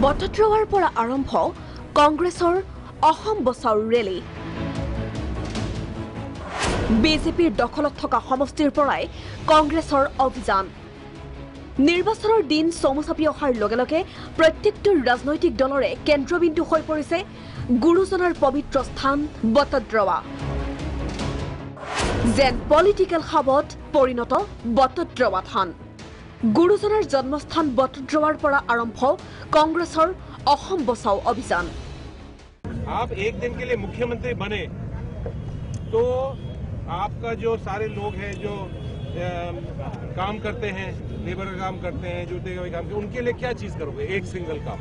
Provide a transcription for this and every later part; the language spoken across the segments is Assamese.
বটদ্ৰৱাৰ পৰা আৰম্ভ কংগ্ৰেছৰ অসম বচাও ৰেলী। বিজেপিৰ দখলত থকা সমষ্টিৰ পৰাই কংগ্ৰেছৰ অভিযান। নিৰ্বাচনৰ দিন চমু চাপি অহাৰ লগে লগে প্ৰত্যেকটো ৰাজনৈতিক দলৰে কেন্দ্ৰবিন্দু হৈ পৰিছে গুৰুজনাৰ পবিত্ৰ স্থান বটদ্ৰৱা। যেন পলিটিকেল হাবত পৰিণত বটদ্ৰৱা থান। গুৰুজনাৰ জন্মস্থান বটদ্ৰৱাৰ পৰা আৰম্ভ কংগ্ৰেছৰ অসম বচাও অভিযান। आप एक दिन के लिए मुख्यमंत्री बने तो आपका जो सारे लोग हैं जो काम करते हैं, लेबर का काम करते हैं, जूते का भी काम करते हैं, उनके लिए क्या चीज करोगे? एक सिंगल काम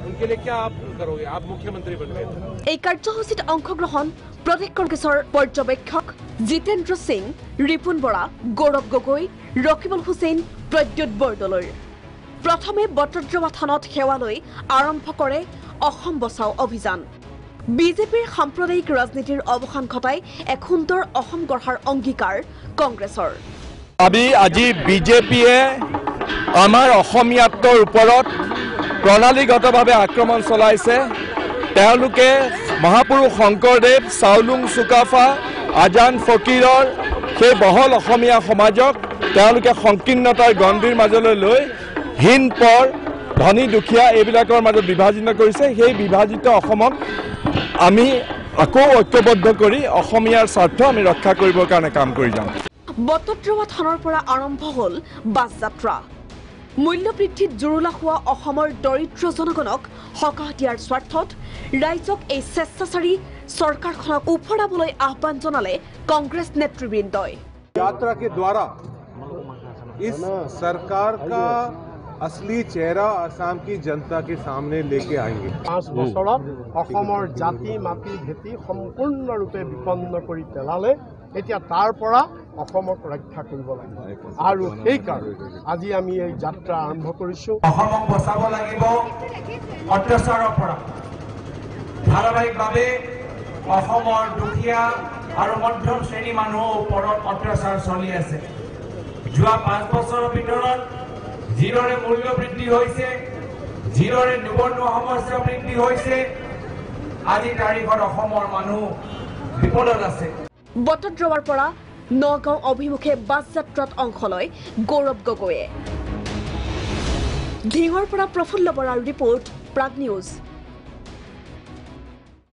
उनके लिए क्या आप करोगे? आप मुख्यमंत्री बन गए। এই কাৰ্যসূচীত অংশগ্ৰহণ প্ৰদেশ কংগ্ৰেছৰ পৰ্যবেক্ষক জিতেন্দ্ৰ সিং, ৰিপুন বৰা, গৌৰৱ গগৈ, ৰকিবুল হুছেইন, প্ৰদ্যুৎ বৰদলৈৰ। প্ৰথমে বটদ্ৰৱা থানত সেৱা লৈ আৰম্ভ কৰে অসম বচাও অভিযান। বিজেপিৰ সাম্প্ৰদায়িক ৰাজনীতিৰ অৱসান ঘটাই এক সুন্দৰ অসম গঢ়াৰ অংগীকাৰ কংগ্ৰেছৰ। আজি বিজেপিয়ে আমাৰ অসমীয়াত্বৰ ওপৰত প্ৰণালীগতভাৱে আক্ৰমণ চলাইছে। তেওঁলোকে মহাপুৰুষ শংকৰদেৱ, চাওলুং চুকাফা, আজান ফকীৰৰ সেই বহল অসমীয়া সমাজক তেওঁলোকে সংকীৰ্ণতাৰ গণ্ডিৰ মাজলৈ লৈ হীন পৰ, ধনী দুখীয়া এইবিলাকৰ মাজত বিভাজিত কৰিছে। সেই বিভাজিত অসমক আমি আকৌ ঐক্যবদ্ধ কৰি অসমীয়াৰ স্বাৰ্থ আমি ৰক্ষা কৰিবৰ কাৰণে কাম কৰি যাম। বটদ্ৰৱা থানৰ পৰা আৰম্ভ হ'ল বাছ যাত্ৰা। মূল্য বৃদ্ধিত জুৰুলা হোৱা অসমৰ দৰিদ্ৰ জনগণক সকাহ দিয়াৰ স্বাৰ্থত ৰাইজক এই স্বেচ্ছাচাৰী চৰকাৰখনক উফৰাবলৈ আহ্বান জনালে কংগ্ৰেছ নেতৃবৃন্দই। यात्रा के द्वारा इस सरकार का असली चेहरा आसाम की जनता के सामने लेके आएंगे। 5 বছৰত অসমৰ জাতি মাটি ভেটি সম্পূৰ্ণৰূপে বিপন্ন কৰি পেলালে। এতিয়া তাৰ পৰা অসমক ৰক্ষা কৰিব লাগিব আৰু সেইকাৰণে আজি আমি এই যাত্ৰা আৰম্ভ কৰিছোঁ। অসমক বচাব লাগিব অত্যাচাৰৰ পৰা। ধাৰাবাহিকভাৱে অসমৰ দুখীয়া আৰু মধ্যম শ্ৰেণীৰ মানুহৰ ওপৰত অত্যাচাৰ চলি আছে। যোৱা 5 বছৰৰ ভিতৰত যিদৰে মূল্য বৃদ্ধি হৈছে, যিদৰে নিবনুৱা সমস্যা বৃদ্ধি হৈছে, আজি তাৰিখত অসমৰ মানুহ বিপদত আছে। বটদ্ৰৱাৰ পৰা নগাঁও অভিমুখে বাছ যাত্ৰাত অংশ লয় গৌৰৱ গগৈয়ে। ধিঙৰ পৰা প্ৰফুল্ল বৰাৰ ৰিপৰ্ট, প্ৰাগ নিউজ।